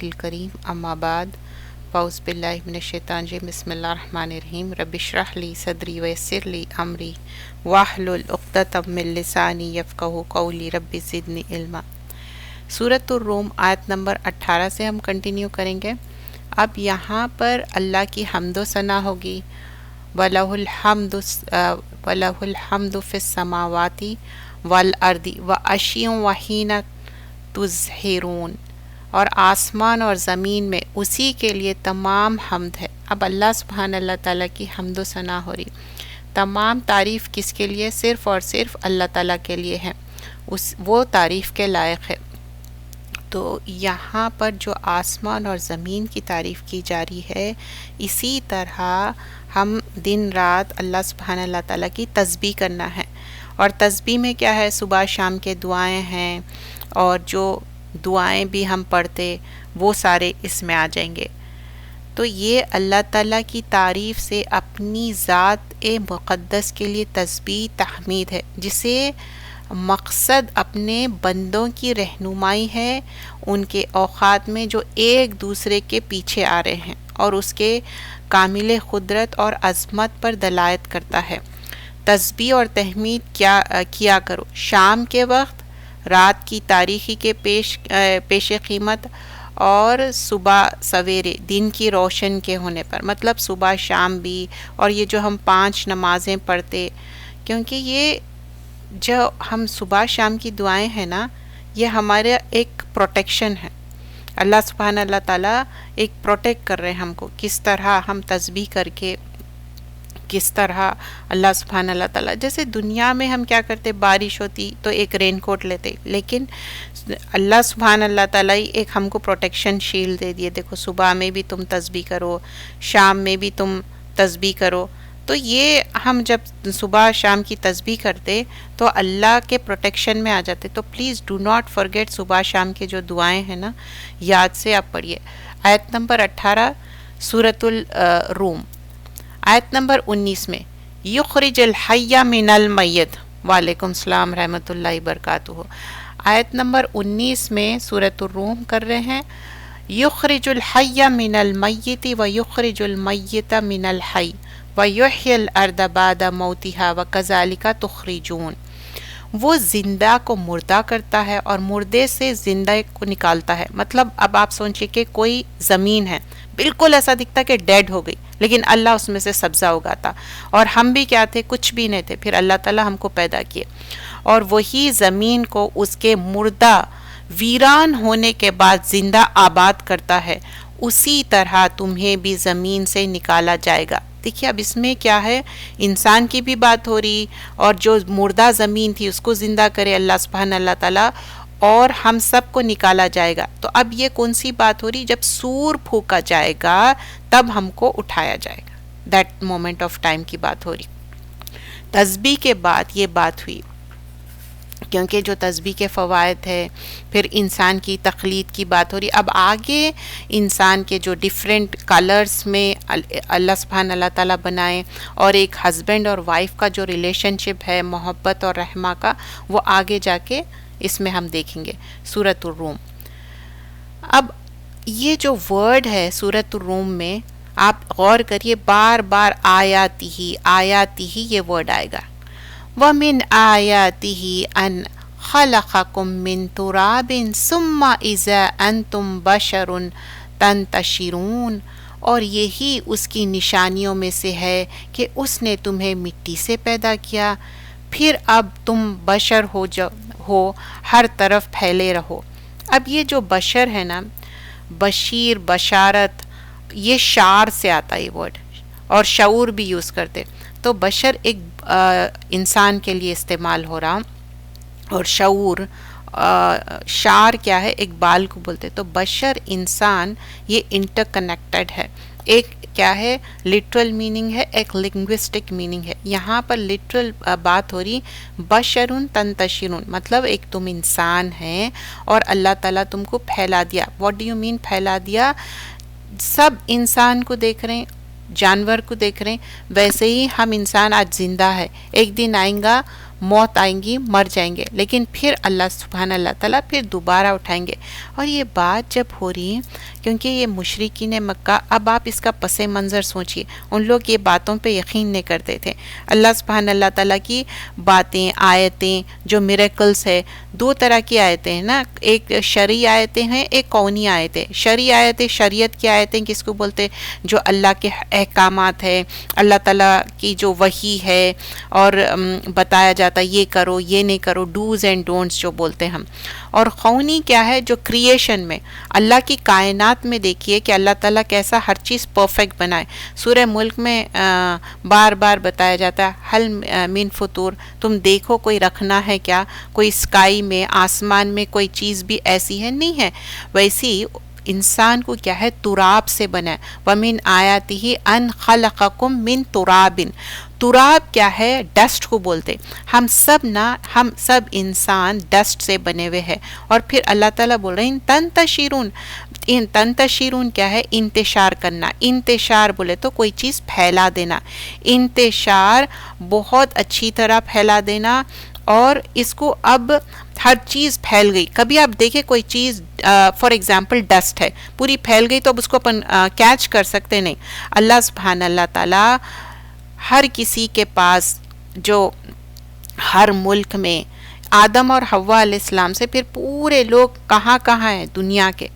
الکریم اما بعد فاعوذ باللہ من الشیطان الرجیم بسم اللہ الرحمن الرحیم رب اشرح لی صدری ویسر لی امری واحلل عقدۃ من لسانی یفقہوا قولی رب زدنی علما۔ سورۃ الروم آیت نمبر 18 سے ہم کنٹینیو کریں گے۔ اب یہاں پر اللہ کی حمد و ثنا ہوگی، وَلَهُ الْحَمْدُ فِي السَّمَاوَاتِ وَالْأَرْضِ وَعَشِيًّا وَحِينَ تُظْهِرُونَ، اور آسمان اور زمین میں اسی کے لیے تمام حمد ہے۔ اب اللہ سبحانہ اللہ تعالیٰ کی حمد و ثنا ہو رہی، تمام تعریف کس کے لیے؟ صرف اور صرف اللہ تعالیٰ کے لیے ہے، وہ تعریف کے لائق ہے۔ تو یہاں پر جو آسمان اور زمین کی تعریف کی جا رہی ہے، اسی طرح ہم دن رات اللہ سبحانہ اللہ تعالیٰ کی تسبیح کرنا ہے۔ اور تسبیح میں کیا ہے؟ صبح شام کے دعائیں ہیں، اور جو دعائیں بھی ہم پڑھتے وہ سارے اس میں آ جائیں گے۔ تو یہ اللہ تعالیٰ کی تعریف سے اپنی ذات مقدس کے لیے تسبیح تحمید ہے، جسے مقصد اپنے بندوں کی رہنمائی ہے، ان کے اوقات میں جو ایک دوسرے کے پیچھے آ رہے ہیں، اور اس کے کامل قدرت اور عظمت پر دلالت کرتا ہے۔ تسبیح اور تحمید کیا کرو شام کے وقت، رات کی تاریکی کے پیش قیمت، اور صبح سویرے دن کی روشن کے ہونے پر، مطلب صبح شام بھی، اور یہ جو ہم 5 نمازیں پڑھتے، کیونکہ یہ جو ہم صبح شام کی دعائیں ہیں نا، یہ ہمارے ایک پروٹیکشن ہے۔ اللہ سبحانہ اللہ تعالیٰ ایک پروٹیکٹ کر رہے ہیں ہم کو، کس طرح ہم تسبیح کر کے، کس طرح اللہ سبحانہ اللہ تعالیٰ، جیسے دنیا میں ہم کیا کرتے، بارش ہوتی تو ایک رین کوٹ لیتے، لیکن اللہ سبحانہ اللہ تعالیٰ ہی ایک ہم کو پروٹیکشن شیلڈ دے دیے، دیکھو صبح میں بھی تم تسبیح کرو، شام میں بھی تم تسبیح کرو۔ تو یہ ہم جب صبح شام کی تسبیح کرتے تو اللہ کے پروٹیکشن میں آ جاتے۔ تو پلیز ڈو ناٹ فرگیٹ صبح شام کے جو دعائیں ہیں نا، یاد سے آپ پڑھیے۔ آیت نمبر 18 سورۃ الروم، آیت نمبر 19 میں یخرج الحی من المیت، وعلیکم السلام رحمۃ اللہ وبرکاتہ۔ آیت نمبر 19 میں سورۃ الروم کر رہے ہیں، یخرج الحی من المیت ویخرج المیت من الحی ویحیی الارض بعد موتها وکذالک تخرجون۔ وہ زندہ کو مردہ کرتا ہے اور مردے سے زندہ کو نکالتا ہے۔ مطلب اب آپ سوچیں کہ کوئی زمین ہے، بالکل ایسا دکھتا کہ ڈیڈ ہو گئی، لیکن اللہ اس میں سے سبزہ اگاتا، اور ہم بھی کیا تھے؟ کچھ بھی نہیں تھے، پھر اللہ تعالیٰ ہم کو پیدا کیے، اور وہی زمین کو اس کے مردہ ویران ہونے کے بعد زندہ آباد کرتا ہے، اسی طرح تمہیں بھی زمین سے نکالا جائے گا۔ دیکھیے اب اس میں کیا ہے، انسان کی بھی بات ہو رہی، اور جو مردہ زمین تھی اس کو زندہ کرے اللہ سبحانہ اللہ تعالیٰ، اور ہم سب کو نکالا جائے گا۔ تو اب یہ کون سی بات ہو رہی؟ جب سور پھونکا جائے گا تب ہم کو اٹھایا جائے گا، دیٹ مومنٹ آف ٹائم کی بات ہو رہی۔ تسبیح کے بعد یہ بات ہوئی، کیونکہ جو تسبیح کے فوائد ہے، پھر انسان کی تخلیق کی بات ہو رہی۔ اب آگے انسان کے جو ڈیفرنٹ کلرز میں اللہ سبحانہ اللہ تعالیٰ بنائے، اور ایک ہسبینڈ اور وائف کا جو ریلیشن شپ ہے، محبت اور رحمہ کا، وہ آگے جا کے اس میں ہم دیکھیں گے سورۃ الروم۔ اب یہ جو ورڈ ہے سورۃ الروم میں، آپ غور کریے، بار بار آیاتی ہی یہ ورڈ آئے گا۔ وَمِنْ آيَاتِهِ أَنْ خَلَقَكُم مِّن تُرَابٍ ثُمَّ إِذَا أَنْتُمْ بَشَرٌ تَنْتَشِرُونَ، اور یہی اس کی نشانیوں میں سے ہے کہ اس نے تمہیں مٹی سے پیدا کیا، پھر اب تم بشر ہو ہر طرف پھیلے رہو۔ اب یہ جو بشر ہے نا، بشیر، بشارت، یہ شعر سے آتا ہے یہ ورڈ، اور شعور بھی یوز کرتے، تو بشر ایک انسان کے لیے استعمال ہو رہا، اور شعور، شعر کیا ہے؟ ایک بال کو بولتے۔ تو بشر، انسان، یہ انٹر کنیکٹڈ ہے۔ ایک کیا ہے؟ لٹرل میننگ ہے، ایک لنگوسٹک میننگ ہے۔ یہاں پر لٹرل بات ہو رہی، بشرun تنتشرون، مطلب ایک تم انسان ہیں اور اللہ تعالیٰ تم کو پھیلا دیا۔ واٹ ڈو یو مین پھیلا دیا؟ سب انسان کو دیکھ رہے ہیں، جانور کو دیکھ رہے ہیں، ویسے ہی ہم انسان آج زندہ ہے، ایک دن آئیں گا موت آئیں گی، مر جائیں گے، لیکن پھر اللہ تعالیٰ پھر دوبارہ اٹھائیں گے. اور یہ بات جب ہو رہی ہے، کیونکہ یہ مشرکین مکہ، اب آپ اس کا پس منظر سوچئے، ان لوگ یہ باتوں پہ یقین نہیں کرتے تھے. اللہ تعالیٰ کی باتیں، آیتیں جو میریکلز ہے، دو طرح کی آیتیں ہیں نا، ایک شرعی آیتیں ہیں، ایک کونی آیتیں. شرعی آیتیں، شریعت کی آیتیں کس کو بولتے ہیں؟ جو اللہ کے احکامات ہے، اللہ تعالیٰ کی جو وحی ہے، اور بتایا جاتا ہے یہ کرو یہ نہیں کرو، ڈوز اینڈ ڈونٹس جو بولتے ہیں ہم. اور خونی کیا ہے؟ جو کریشن میں، اللہ کی کائنات میں دیکھیے کہ اللہ تعالیٰ کیسا ہر چیز پرفیکٹ بنائے. سورہ ملک میں بار بار بتایا جاتا ہے حل من فطور، تم دیکھو کوئی رکھنا ہے کیا، کوئی اسکائی میں، آسمان میں کوئی چیز بھی ایسی ہے نہیں ہے. ویسی انسان کو کیا ہے؟ تراب سے بنا ہے. وَمِنْ آیَاتِهِ أَنْ خَلَقَكُم مِّن تُرَابٍ. تراب کیا ہے؟ ڈسٹ کو بولتے. ہم سب انسان ڈسٹ سے بنے ہوئے ہیں. اور پھر اللہ تعالیٰ بول رہے ہیں تنتشرون. تنتشرون کیا ہے؟ انتشار کرنا. انتشار بولے تو کوئی چیز پھیلا دینا. انتشار بہت اچھی طرح پھیلا دینا. اور اس کو اب ہر چیز پھیل گئی. کبھی آپ دیکھیں کوئی چیز فار ایگزامپل ڈسٹ ہے، پوری پھیل گئی تو اب اس کو اپن کیچ کر سکتے نہیں. اللہ تعالیٰ ہر کسی کے پاس، جو ہر ملک میں آدم اور حوا علیہ السلام سے پھر پورے لوگ کہاں کہاں ہیں دنیا کے،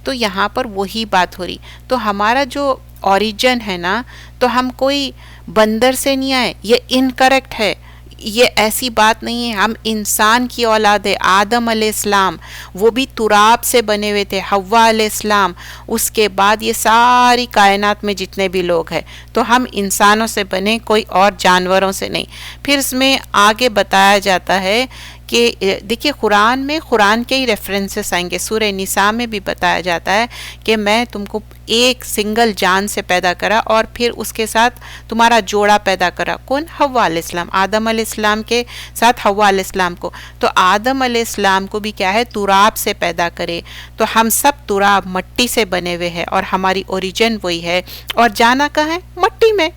تو یہاں پر وہی بات ہو رہی. تو ہمارا جو اوریجن ہے نا، تو ہم کوئی بندر سے نہیں آئے، یہ انکریکٹ ہے. یہ ایسی بات نہیں ہے. ہم انسان کی اولاد ہے. آدم علیہ السلام وہ بھی تراب سے بنے ہوئے تھے، حوا علیہ السلام، اس کے بعد یہ ساری کائنات میں جتنے بھی لوگ ہیں، تو ہم انسانوں سے بنے، کوئی اور جانوروں سے نہیں. پھر اس میں آگے بتایا جاتا ہے کہ دیکھیے قرآن کے ہی ریفرنسز آئیں گے. سورہ نساء میں بھی بتایا جاتا ہے کہ میں تم کو ایک سنگل جان سے پیدا کرا اور پھر اس کے ساتھ تمہارا جوڑا پیدا کرا. کون؟ حوا علیہ السلام. آدم علیہ السلام کے ساتھ حوا علیہ السلام کو. تو آدم علیہ السلام کو بھی کیا ہے؟ تراب سے پیدا کرے. تو ہم سب تراب، مٹی سے بنے ہوئے ہیں، اور ہماری اوریجن وہی ہے. اور جانا کہاں ہے؟ مٹی میں.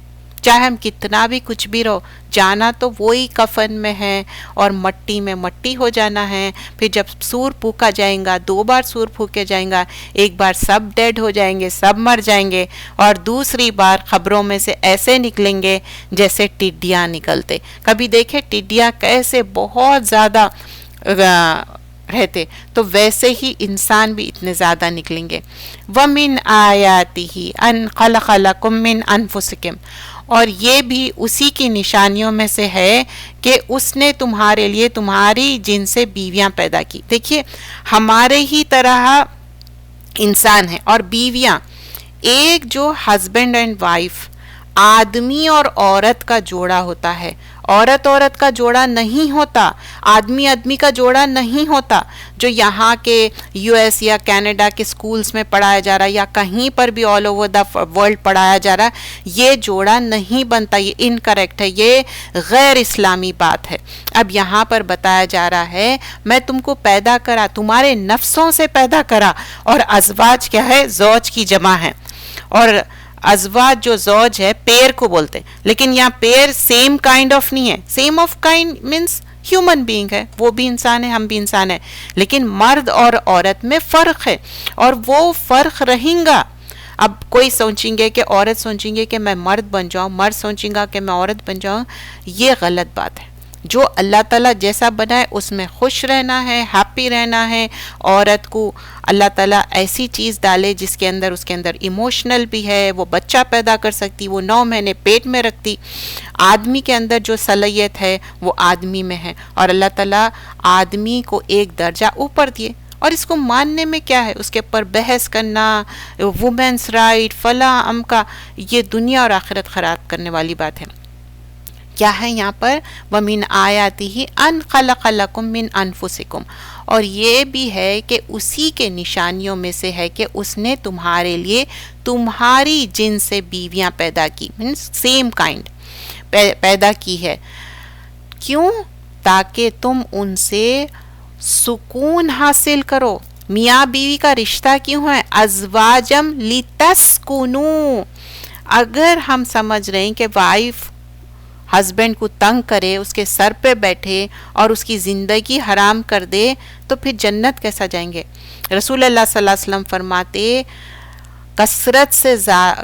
چاہے ہم کتنا بھی کچھ بھی رہو، جانا تو وہی کفن میں ہے اور مٹی میں مٹی ہو جانا ہے. پھر جب سور پھونکا جائیں گا، 2 بار سور پھونکے جائیں گا، ایک بار سب ڈیڈ ہو جائیں گے، سب مر جائیں گے، اور دوسری بار خبروں میں سے ایسے نکلیں گے جیسے ٹڈیاں نکلتے. کبھی دیکھے ٹڈیاں کیسے بہت زیادہ رہتے، تو ویسے ہی انسان بھی اتنے زیادہ نکلیں گے. وَمِنْ آیَاتِهِ أَنْ خَلَقَ لَكُم مِّنْ أَنفُسِكُم. اور یہ بھی اسی کی نشانیوں میں سے ہے کہ اس نے تمہارے لیے تمہاری جن سے بیویاں پیدا کی. دیکھیے ہمارے ہی طرح انسان ہیں اور بیویاں. ایک جو ہسبینڈ اینڈ وائف، آدمی اور عورت کا جوڑا ہوتا ہے، عورت کا جوڑا نہیں ہوتا، آدمی کا جوڑا نہیں ہوتا. جو یہاں کے یو ایس یا کینیڈا کے سکولز میں پڑھایا جا رہا ہے یا کہیں پر بھی آل اوور دا ورلڈ پڑھایا جا رہا ہے، یہ جوڑا نہیں بنتا. یہ انکریکٹ ہے، یہ غیر اسلامی بات ہے. اب یہاں پر بتایا جا رہا ہے میں تم کو پیدا کرا، تمہارے نفسوں سے پیدا کرا. اور ازواج کیا ہے؟ زوج کی جمع ہے. اور ازواج جو زوج ہے پیر کو بولتے، لیکن یہاں پیر سیم کائنڈ آف نہیں ہے. Same of kind means human being ہے، وہ بھی انسان ہے، ہم بھی انسان ہیں، لیکن مرد اور عورت میں فرق ہے اور وہ فرق رہیں گا. اب کوئی سوچیں گے کہ عورت سوچیں گے کہ میں مرد بن جاؤں، مرد سوچیں گا کہ میں عورت بن جاؤں. یہ غلط بات ہے. جو اللہ تعالیٰ جیسا بنائے اس میں خوش رہنا ہے، ہیپی رہنا ہے. عورت کو اللہ تعالیٰ ایسی چیز ڈالے جس کے اندر اس کے اندر ایموشنل بھی ہے، وہ بچہ پیدا کر سکتی، وہ 9 مہینے پیٹ میں رکھتی. آدمی کے اندر جو صلاحیت ہے وہ آدمی میں ہے، اور اللہ تعالیٰ آدمی کو ایک درجہ اوپر دیے. اور اس کو ماننے میں کیا ہے؟ اس کے اوپر بحث کرنا، وومنس رائٹ فلاں امکا، یہ دنیا اور آخرت خراب کرنے والی بات ہے. کیا ہے یہاں پر؟ وَمِنْ آیَاتِهِ أَنْ خَلَقَ لَكُم مِّنْ أَنفُسِكُم. اور یہ بھی ہے کہ اسی کے نشانیوں میں سے ہے کہ اس نے تمہارے لیے تمہاری جن سے بیویاں پیدا کی، مینس سیم کائنڈ پیدا کی ہے. کیوں؟ تاکہ تم ان سے سکون حاصل کرو. میاں بیوی کا رشتہ کیوں ہے؟ ازواجم لتسکنو. اگر ہم سمجھ رہے ہیں کہ وائف ہسبینڈ کو تنگ کرے، اس کے سر پہ بیٹھے اور اس کی زندگی حرام کر دے تو پھر جنت کیسا جائیں گے؟ رسول اللہ صلی اللہ علیہ وسلم فرماتے کثرت سے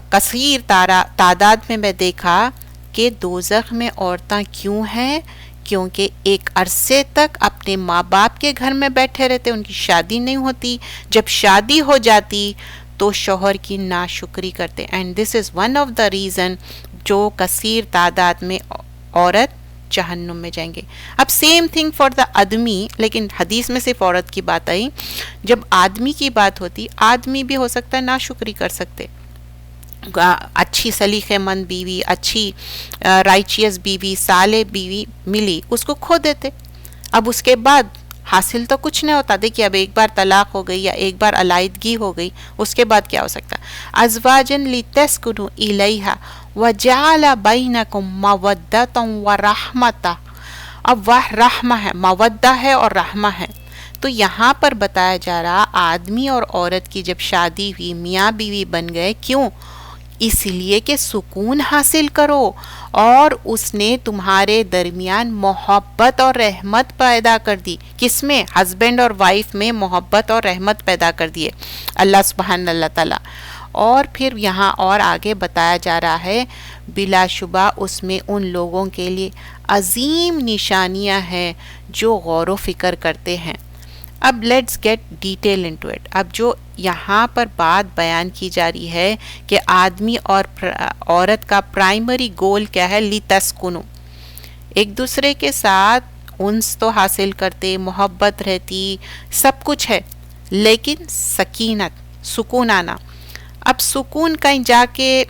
کثیر تعداد میں دیکھا کہ دوزخ میں عورتیں کیوں ہیں؟ کیونکہ ایک عرصے تک اپنے ماں باپ کے گھر میں بیٹھے رہتے، ان کی شادی نہیں ہوتی، جب شادی ہو جاتی تو شوہر کی ناشکری کرتے، and this is one of the reason جو کثیر تعداد میں عورت جہنم میں جائیں گے۔ اب سیم تھنگ فار دا آدمی، لیکن حدیث میں صرف عورت کی بات آئی، جب آدمی کی بات ہوتی، آدمی بھی ہو سکتا ہے ناشکری کر سکتے، اچھی سلیقے مند بیوی، اچھی رائچیس بیوی، صالح بیوی ملی، اس کو کھو دیتے، اب اس کے بعد حاصل تو کچھ نہیں ہوتا۔ دیکھیے اب ایک بار طلاق ہو گئی یا ایک بار علیحدگی ہو گئی، اس کے بعد کیا ہو سکتا؟ ازواجن لتسکنوا الیہا وجعل بینکم مودۃ ورحمۃ، اب وہ رحمہ ہے، مودہ ہے اور رحمہ ہے، تو یہاں پر بتایا جا رہا آدمی اور عورت کی جب شادی ہوئی، میاں بیوی بن گئے، کیوں؟ اس لیے کہ سکون حاصل کرو، اور اس نے تمہارے درمیان محبت اور رحمت پیدا کر دی۔ کس میں؟ ہسبینڈ اور وائف میں محبت اور رحمت پیدا کر دیے اللہ سبحان اللہ تعالیٰ۔ اور پھر یہاں اور آگے بتایا جا رہا ہے بلا شبہ اس میں ان لوگوں کے لیے عظیم نشانیاں ہیں جو غور و فکر کرتے ہیں۔ اب let's get detail into it. اب جو یہاں پر بات بیان کی جا رہی ہے کہ آدمی اور عورت کا پرائمری گول کیا ہے؟ لتسکنو، ایک دوسرے کے ساتھ انس تو حاصل کرتے، محبت رہتی، سب کچھ ہے، لیکن سکینت، سکون آنا۔ اب سکون کہیں جا کے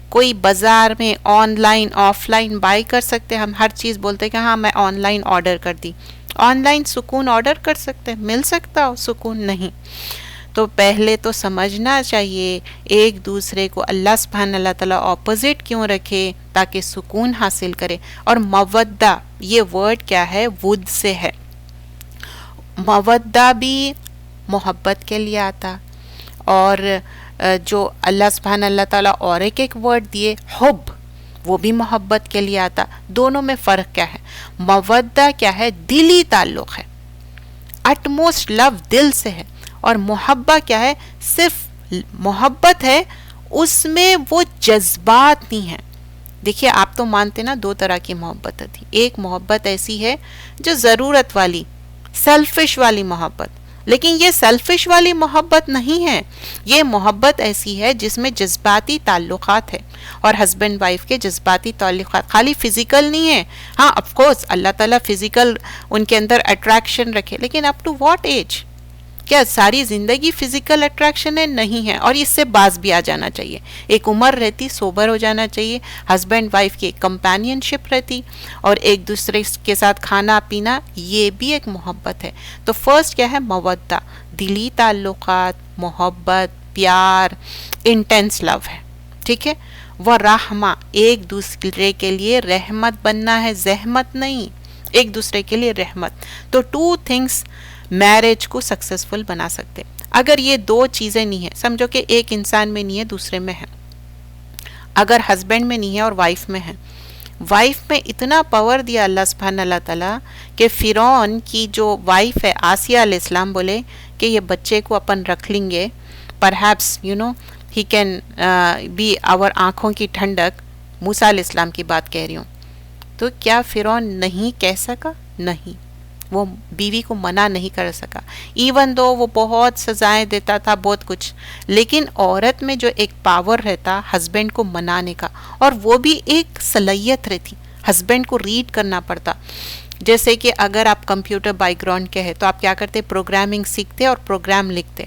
کوئی بازار میں on line of line by کر سکتے، ہم ہر چیز بولتے کہ ہاں میں آن لائن آرڈر کر دی، آن لائن سکون آرڈر کر سکتے، مل سکتا ہو سکون؟ نہیں۔ تو پہلے تو سمجھنا چاہیے ایک دوسرے کو اللہ سبحانہ اللہ تعالیٰ اپوزٹ کیوں رکھے، تاکہ سکون حاصل کرے۔ اور مودہ، یہ ورڈ کیا ہے؟ ود سے ہے، مودہ بھی محبت کے لیے آتا، اور جو اللہ سبحانہ اللہ تعالیٰ اور ایک ورڈ دیے حب، وہ بھی محبت کے لیے آتا۔ دونوں میں فرق کیا ہے؟ مودہ کیا ہے؟ دلی تعلق ہے، اٹموسٹ لو دل سے ہے، اور محبہ کیا ہے؟ صرف محبت ہے، اس میں وہ جذبات نہیں ہیں۔ دیکھیے آپ تو مانتے نا دو طرح کی محبت تھی، ایک محبت ایسی ہے جو ضرورت والی، سیلفش والی محبت، لیکن یہ سیلفش والی محبت نہیں ہے، یہ محبت ایسی ہے جس میں جذباتی تعلقات ہے، اور ہسبینڈ وائف کے جذباتی تعلقات خالی فزیکل نہیں ہے۔ ہاں آف کورس اللہ تعالیٰ فزیکل ان کے اندر اٹریکشن رکھے، لیکن اپ ٹو واٹ ایج؟ کیا ساری زندگی فزیکل اٹریکشن ہے؟ نہیں ہے، اور اس سے باز بھی آ جانا چاہیے، ایک عمر رہتی، سوبر ہو جانا چاہیے، ہسبینڈ وائف کی ایک کمپینین شپ رہتی، اور ایک دوسرے کے ساتھ کھانا پینا، یہ بھی ایک محبت ہے۔ تو فرسٹ کیا ہے؟ مودہ، دلی تعلقات، محبت، پیار، انٹینس لو ہے، ٹھیک ہے۔ وہ رحمہ، ایک دوسرے کے لیے رحمت بننا ہے، زحمت نہیں، ایک دوسرے کے لیے رحمت۔ تو ٹو تھنگس میرج کو سکسیسفل بنا سکتے۔ اگر یہ دو چیزیں نہیں ہیں، سمجھو کہ ایک انسان میں نہیں ہے، دوسرے میں ہے، اگر ہسبینڈ میں نہیں ہے اور وائف میں ہے، وائف میں اتنا پاور دیا اللہ سبحانہ اللہ تعالیٰ کہ فرعون کی جو وائف ہے آسیہ علیہ السلام بولے کہ یہ بچے کو اپن رکھ لیں گے، perhaps he can be our, آنکھوں کی ٹھنڈک، موسیٰ علیہ السلام کی بات کہہ رہی ہوں، تو کیا فرعون نہیں کہہ سکا؟ نہیں، وہ بیوی کو منع نہیں کر سکا، ایون دو وہ بہت سزائیں دیتا تھا، بہت کچھ، لیکن عورت میں جو ایک پاور رہتا ہسبینڈ کو منانے کا، اور وہ بھی ایک صلاحیت رہتی، ہسبینڈ کو ریڈ کرنا پڑتا۔ جیسے کہ اگر آپ کمپیوٹر بیک گراؤنڈ کے ہے تو آپ کیا کرتے؟ پروگرامنگ سیکھتے اور پروگرام لکھتے۔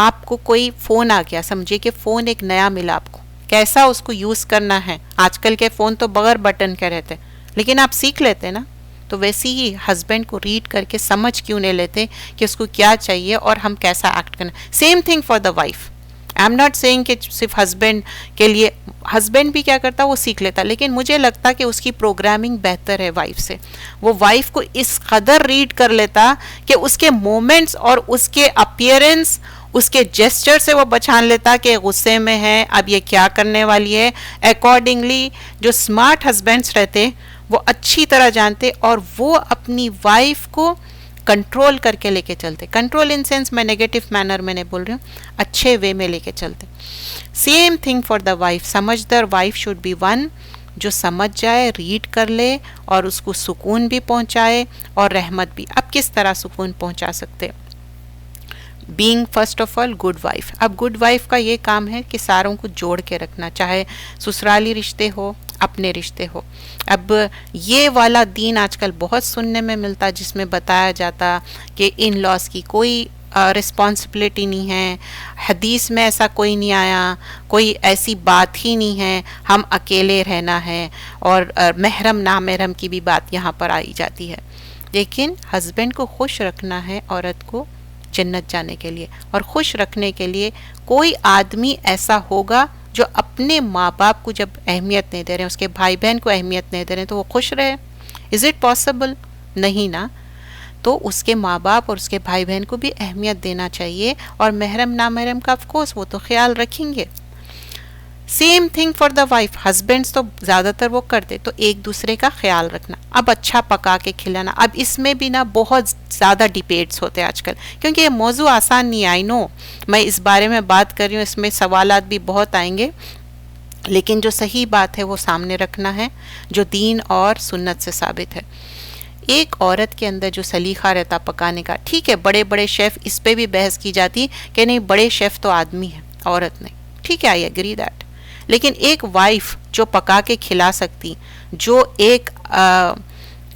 آپ کو کوئی فون آ گیا، سمجھے کہ فون ایک نیا ملا آپ کو، کیسا اس کو یوز کرنا ہے، آج کل کے فون تو بغیر بٹن کے رہتے، لیکن آپ سیکھ لیتے نا، تو ویسے ہی ہسبینڈ کو ریڈ کر کے سمجھ کیوں نہیں لیتے کہ اس کو کیا چاہیے اور ہم کیسا ایکٹ کرنا۔ Same thing for the wife, I am not saying کہ صرف ہسبینڈ کے لیے، ہسبینڈ بھی کیا کرتا وہ سیکھ لیتا، لیکن مجھے لگتا کہ اس کی پروگرامنگ بہتر ہے وائف سے، وہ وائف کو اس قدر ریڈ کر لیتا کہ اس کے مومنٹس اور اس کے اپیئرنس اس کے جیسچر سے وہ پہچان لیتا کہ غصے میں ہے، اب یہ کیا کرنے والی ہے. اکارڈنگلی جو اسمارٹ ہسبینڈس رہتے وہ اچھی طرح جانتے اور وہ اپنی وائف کو کنٹرول کر کے لے کے چلتے. کنٹرول ان سینس میں نیگیٹو مینر میں نہیں بول رہی ہوں، اچھے وے میں لے کے چلتے. Same thing for the wife. سمجھدار وائف شوڈ بی ون جو سمجھ جائے، ریڈ کر لے اور اس کو سکون بھی پہنچائے اور رحمت بھی. اب کس طرح سکون پہنچا سکتے؟ Being first of all good wife. اب گڈ وائف کا یہ کام ہے کہ ساروں کو جوڑ کے رکھنا، چاہے سسرالی رشتے ہو، اپنے رشتے ہو. اب یہ والا دین آج کل بہت سننے میں ملتا جس میں بتایا جاتا کہ ان لاس کی کوئی رسپانسبلٹی نہیں ہے، حدیث میں ایسا کوئی نہیں آیا، کوئی ایسی بات ہی نہیں ہے، ہم اکیلے رہنا ہے، اور محرم نامحرم کی بھی بات یہاں پر آئی جاتی ہے. لیکن ہسبینڈ کو خوش رکھنا ہے عورت کو جنت جانے کے لیے، اور خوش رکھنے کے لیے کوئی آدمی ایسا ہوگا جو اپنے ماں باپ کو جب اہمیت نہیں دے رہے ہیں، اس کے بھائی بہن کو اہمیت نہیں دے رہے ہیں، تو وہ خوش رہے؟ Is it possible? نہیں نا. تو اس کے ماں باپ اور اس کے بھائی بہن کو بھی اہمیت دینا چاہیے، اور محرم نامحرم کا آف کورس وہ تو خیال رکھیں گے. Same thing for the wife. Husbands تو زیادہ تر وہ کرتے تو ایک دوسرے کا خیال رکھنا. اب اچھا پکا کے کھلانا. اب اس میں بھی نا بہت زیادہ ڈیبیٹس ہوتے ہیں آج کل، کیونکہ یہ موضوع آسان نہیں. آئی نو میں اس بارے میں بات کر رہی ہوں، اس میں سوالات بھی بہت آئیں گے، لیکن جو صحیح بات ہے وہ سامنے رکھنا ہے جو دین اور سنت سے ثابت ہے. ایک عورت کے اندر جو سلیقہ رہتا پکانے کا، ٹھیک ہے بڑے بڑے شیف، اس پہ بھی بحث کی جاتی کہ نہیں بڑے شیف تو آدمی ہیں، عورت نہیں، ٹھیک ہے آئی ایگری دیٹ. لیکن ایک وائف جو پکا کے کھلا سکتی، جو ایک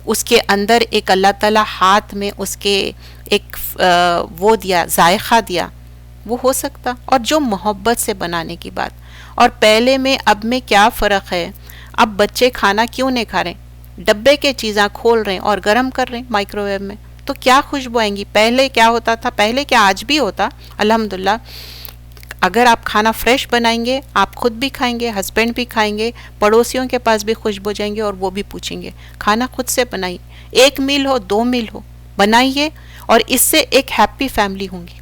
اس کے اندر ایک اللہ تعالیٰ ہاتھ میں اس کے ایک وہ دیا، ذائقہ دیا، وہ ہو سکتا. اور جو محبت سے بنانے کی بات. اور پہلے میں اب میں کیا فرق ہے؟ اب بچے کھانا کیوں نہیں کھا رہے؟ ڈبے کے چیزاں کھول رہے ہیں اور گرم کر رہے ہیں مائکرو ویو میں، تو کیا خوشبو آئیں گی؟ پہلے کیا ہوتا تھا؟ پہلے کیا آج بھی ہوتا الحمدللہ، اگر آپ کھانا فریش بنائیں گے آپ خود بھی کھائیں گے، ہسبینڈ بھی کھائیں گے، پڑوسیوں کے پاس بھی خوشبو جائیں گے اور وہ بھی پوچھیں گے. کھانا خود سے بنائیے، 1 میل ہو 2 میل ہو بنائیے، اور اس سے ایک ہیپی فیملی ہوں گی.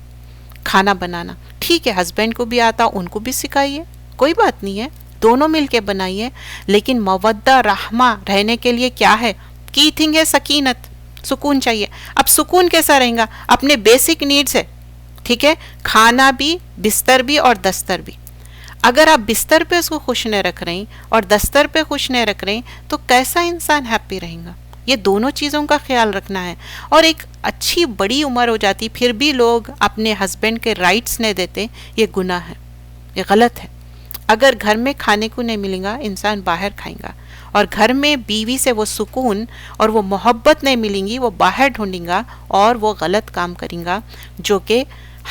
کھانا بنانا ٹھیک ہے ہسبینڈ کو بھی آتا، ان کو بھی سکھائیے، کوئی بات نہیں ہے، دونوں مل کے بنائیے. لیکن مودہ رحمہ رہنے کے لیے کیا ہے؟ کی تھنگ ہے سکینت، سکون چاہیے. اب سکون کیسا رہیں گا؟ اپنے بیسک نیڈز ہے، ٹھیک ہے، کھانا بھی، بستر بھی اور دستر بھی. اگر آپ بستر پہ اس کو خوش نہیں رکھ رہے اور دستر پہ خوش نہیں رکھ رہے تو کیسا انسان ہیپی رہیں گا؟ یہ دونوں چیزوں کا خیال رکھنا ہے. اور ایک اچھی بڑی عمر ہو جاتی پھر بھی لوگ اپنے ہسبینڈ کے رائٹس نہیں دیتے، یہ گناہ ہے، یہ غلط ہے. اگر گھر میں کھانے کو نہیں ملے گا انسان باہر کھائیں گا، اور گھر میں بیوی سے وہ سکون اور وہ محبت نہیں ملیں گی، وہ باہر ڈھونڈیں گا اور وہ غلط کام کریں گا جو کہ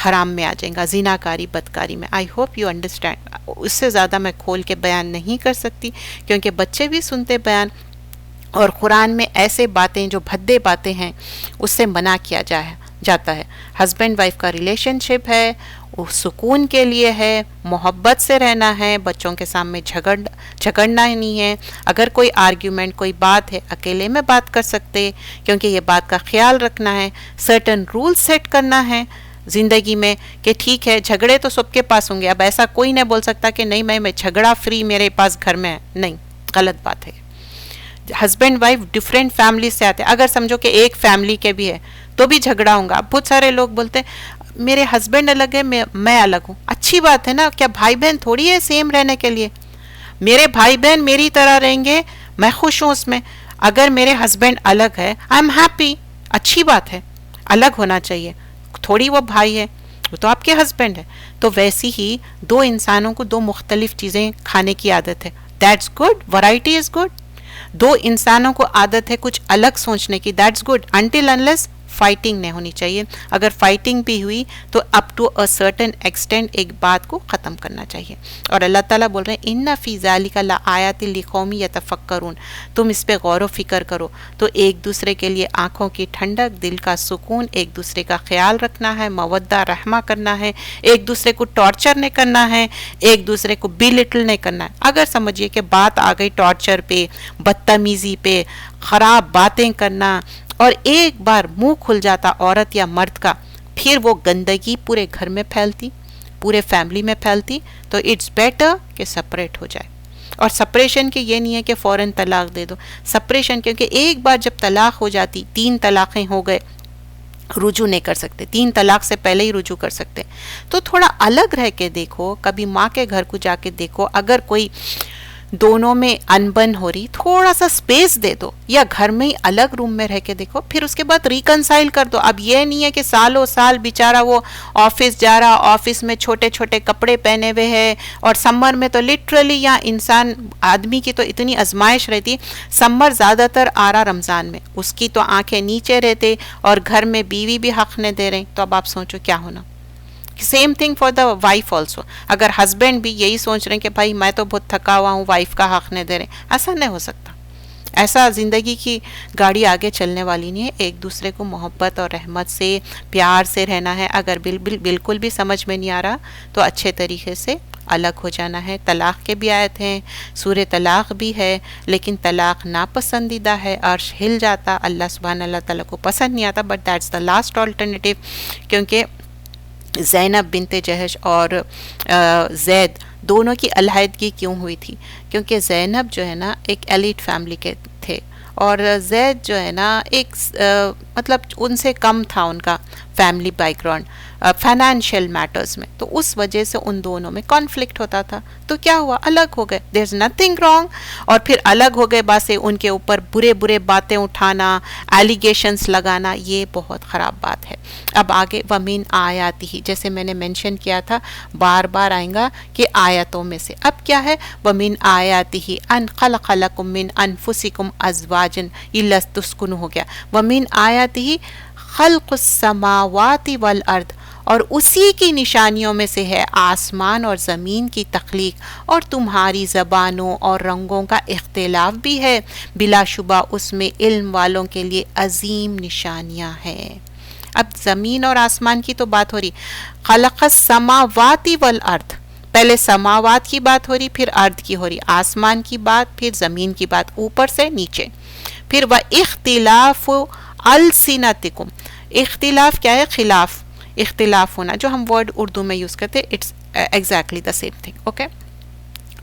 حرام میں آ جائیں گا، زناکاری، بدکاری میں. I hope you understand. اس سے زیادہ میں کھول کے بیان نہیں کر سکتی کیونکہ بچے بھی سنتے بیان، اور قرآن میں ایسے باتیں جو بھدے باتیں ہیں اس سے منع کیا جاتا ہے. ہسبینڈ وائف کا ریلیشن شپ ہے، وہ سکون کے لیے ہے، محبت سے رہنا ہے، بچوں کے سامنے جھگڑنا ہی نہیں ہے. اگر کوئی آرگیومنٹ، کوئی بات ہے، اکیلے میں بات کر سکتے کیونکہ یہ بات کا خیال رکھنا ہے. سرٹن رول سیٹ کرنا ہے زندگی میں کہ ٹھیک ہے جھگڑے تو سب کے پاس ہوں گے، اب ایسا کوئی نہیں بول سکتا کہ نہیں میں جھگڑا فری میرے پاس گھر میں ہے، نہیں، غلط بات ہے. ہسبینڈ وائف ڈفرینٹ فیملی سے آتے، اگر سمجھو کہ ایک فیملی کے بھی ہے تو بھی جھگڑا ہوں گا. بہت سارے لوگ بولتے ہیں میرے ہسبینڈ الگ ہے میں الگ ہوں. اچھی بات ہے نا، کیا بھائی بہن تھوڑی ہے سیم رہنے کے لیے؟ میرے بھائی بہن میری طرح رہیں گے، میں خوش ہوں اس میں. اگر میرے ہسبینڈ الگ ہے آئی ایم ہیپی، اچھی بات ہے، الگ ہونا چاہیے. تھوڑی وہ بھائی ہے، وہ تو آپ کے ہسبینڈ ہے. تو ویسی ہی دو انسانوں کو دو مختلف چیزیں کھانے کی عادت ہے، that's good, variety is good. دو انسانوں کو عادت ہے کچھ الگ سوچنے کی، that's good, until unless fighting نہیں ہونی چاہیے. اگر فائٹنگ بھی ہوئی تو up to a certain extent ایک بات کو ختم کرنا چاہیے. اور اللہ تعالیٰ بول رہے ہیں ان فی ذالک لآیات لقوم یتفکرون، تم اس پہ غور و فکر کرو. تو ایک دوسرے کے لیے آنکھوں کی ٹھنڈک، دل کا سکون، ایک دوسرے کا خیال رکھنا ہے، مودہ رحمہ کرنا ہے، ایک دوسرے کو ٹارچر نہیں کرنا ہے، ایک دوسرے کو بی لٹل نہیں کرنا ہے. اگر سمجھیے کہ بات آ گئی ٹارچر پہ، بدتمیزی پہ، خراب باتیں کرنا، اور ایک بار منہ کھل جاتا عورت یا مرد کا، پھر وہ گندگی پورے گھر میں پھیلتی، پورے فیملی میں پھیلتی. تو اٹس بیٹر کہ سپریٹ ہو جائے. اور سپریشن کے یہ نہیں ہے کہ فوراً طلاق دے دو. سپریشن کیونکہ ایک بار جب طلاق ہو جاتی، 3 طلاقیں ہو گئے، رجوع نہیں کر سکتے، 3 طلاق سے پہلے ہی رجوع کر سکتے. تو تھوڑا الگ رہ کے دیکھو، کبھی ماں کے گھر کو جا کے دیکھو، اگر کوئی دونوں میں انبن ہو رہی، تھوڑا سا سپیس دے دو، یا گھر میں ہی الگ روم میں رہ کے دیکھو، پھر اس کے بعد ریکنسائل کر دو. اب یہ نہیں ہے کہ سالوں سال بیچارہ وہ آفس جا رہا، آفس میں چھوٹے چھوٹے کپڑے پہنے ہوئے ہے، اور سمر میں تو لٹرلی یا انسان آدمی کی تو اتنی آزمائش رہتی. سمر زیادہ تر آ رہا رمضان میں، اس کی تو آنکھیں نیچے رہتے، اور گھر میں بیوی بھی حق نہیں دے رہے. تو اب آپ سوچو کیا ہونا. Same thing for the wife also. اگر ہسبینڈ بھی یہی سوچ رہے ہیں کہ بھائی میں تو بہت تھکا ہوا ہوں، وائف کا حق نہیں دے رہے، ایسا نہیں ہو سکتا. ایسا زندگی کی گاڑی آگے چلنے والی نہیں ہے. ایک دوسرے کو محبت اور رحمت سے، پیار سے رہنا ہے. اگر بالکل بھی سمجھ میں نہیں آ رہا تو اچھے طریقے سے الگ ہو جانا ہے. طلاق کے بھی آیت ہیں، سورہ طلاق بھی ہے، لیکن طلاق ناپسندیدہ ہے، عرش ہل جاتا، اللہ سبحانہ اللہ تعالیٰ کو پسند نہیں آتا. But that's the last alternative. کیونکہ زینب بنت جہش اور زید دونوں کی علیحدگی کیوں ہوئی تھی؟ کیونکہ زینب جو ہے نا ایک ایلیٹ فیملی کے تھے، اور زید جو ہے نا ایک مطلب ان سے کم تھا ان کا family background financial matters میں. تو اس وجہ سے ان دونوں میں کانفلکٹ ہوتا تھا. تو کیا ہوا؟ الگ ہو گئے. دیر از نتھنگ رانگ. اور پھر الگ ہو گئے بعد سے ان کے اوپر برے باتیں اٹھانا، ایلیگیشنز لگانا، یہ بہت خراب بات ہے. اب آگے وَمِنْ آیاتِهِ، جیسے میں نے مینشن کیا تھا، بار بار آئیں گا کہ آیتوں میں سے. اب کیا ہے؟ وَمِنْ آیاتِهِ أَنْ خَلَقَ لَكُم مِّنْ أَنفُسِكُمْ أَزْوَاجًا لِتَسْكُنُوا ہو گیا. وَمِنْ آیاتِهِ خَلْقُ السَّمَاوَاتِ وَالْأَرْضِ، اور اسی کی نشانیوں میں سے ہے آسمان اور زمین کی تخلیق، اور تمہاری زبانوں اور رنگوں کا اختلاف بھی ہے، بلا شبہ اس میں علم والوں کے لیے عظیم نشانیاں ہیں. اب زمین اور آسمان کی تو بات ہو رہی. خلق السماوات والارض، پہلے سماوات کی بات ہو رہی، پھر ارض کی ہو رہی، آسمان کی بات، پھر زمین کی بات، اوپر سے نیچے. پھر اختلاف السنتکم، اختلاف کیا ہے؟ خلاف، اختلاف ہونا، جو ہم ورڈ اردو میں یوز کرتے، it's exactly the same thing. Okay.